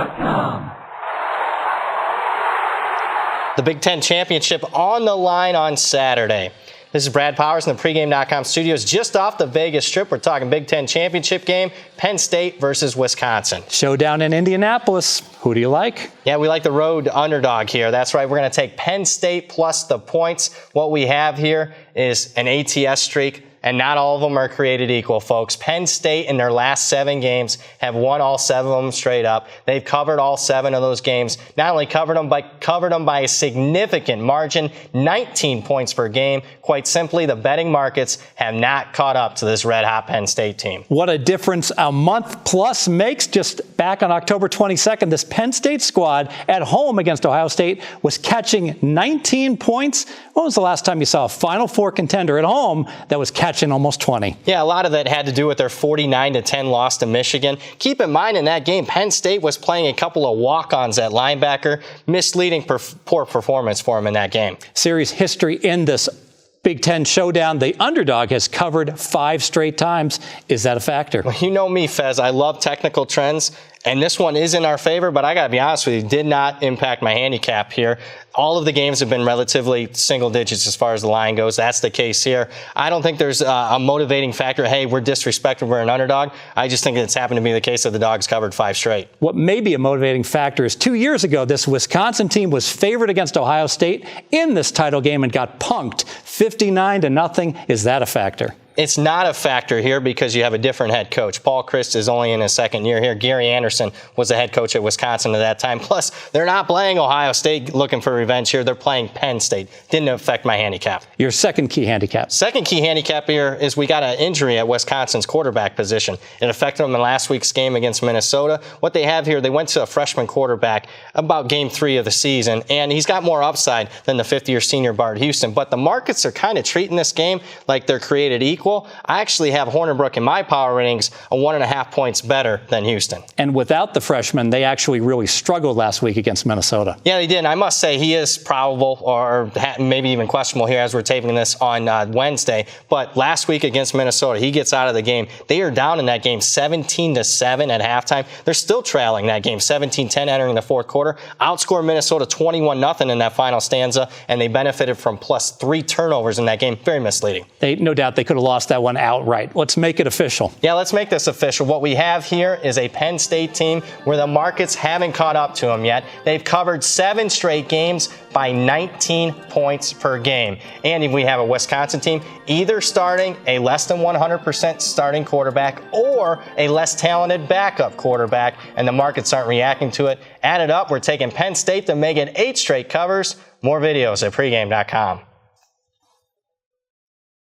pregame.com. The Big Ten Championship on the line on Saturday. This is Brad Powers in the pregame.com studios just off the Vegas Strip. We're talking Big Ten Championship game, Penn State versus Wisconsin. Showdown in Indianapolis. Who do you like? Yeah, we like the road underdog here. That's right. We're going to take Penn State plus the points. What we have here is an ATS streak, and not all of them are created equal, folks. Penn State in their last 7 games have won all 7 of them straight up. They've covered all 7 of those games. Not only covered them, but covered them by a significant margin, 19 points per game. Quite simply, the betting markets have not caught up to this red-hot Penn State team. What a difference a month plus makes. Just back on October 22nd, this Penn State squad at home against Ohio State was catching 19 points. When was the last time you saw a Final Four contender at home that was catching almost 20? Yeah, a lot of that had to do with their 49-10 loss to Michigan. Keep in mind, in that game, Penn State was playing a couple of walk-ons at linebacker. Misleading, poor performance for him in that game. Series history in this Big Ten showdown. The underdog has covered 5 straight times. Is that a factor? Well, you know me, Fez. I love technical trends, and this one is in our favor, but I got to be honest with you, did not impact my handicap here. All of the games have been relatively single digits as far as the line goes. That's the case here. I don't think there's a motivating factor. Hey, we're disrespected, we're an underdog. I just think it's happened to be the case that the dogs covered 5 straight. What may be a motivating factor is 2 years ago, this Wisconsin team was favored against Ohio State in this title game and got punked 59-0. Is that a factor? It's not a factor here because you have a different head coach. Paul Chryst is only in his 2nd year here. Gary Anderson was the head coach at Wisconsin at that time. Plus, they're not playing Ohio State looking for revenge here. They're playing Penn State. Didn't affect my handicap. Your second key handicap. Second key handicap here is we got an injury at Wisconsin's quarterback position. It affected them in last week's game against Minnesota. What they have here, they went to a freshman quarterback about game 3 of the season, and he's got more upside than the 5th-year senior Bart Houston. But the markets are kind of treating this game like they're created equal. I actually have Hornibrook in my power ratings 1.5 points better than Houston. And without the freshman, they actually really struggled last week against Minnesota. Yeah, they did. And I must say he is probable or maybe even questionable here as we're taping this on Wednesday. But last week against Minnesota, he gets out of the game. They are down in that game 17-7 at halftime. They're still trailing that game 17-10 entering the 4th quarter. Outscored Minnesota 21-0 in that final stanza, and they benefited from plus 3 turnovers in that game. Very misleading. No doubt they could have lost that one outright. Let's make it official. Yeah, let's make this official. What we have here is a Penn State team where the markets haven't caught up to them yet. They've covered 7 straight games by 19 points per game. And we have a Wisconsin team either starting a less than 100% starting quarterback or a less talented backup quarterback, and the markets aren't reacting to it. Add it up, we're taking Penn State to make it 8 straight covers. More videos at pregame.com.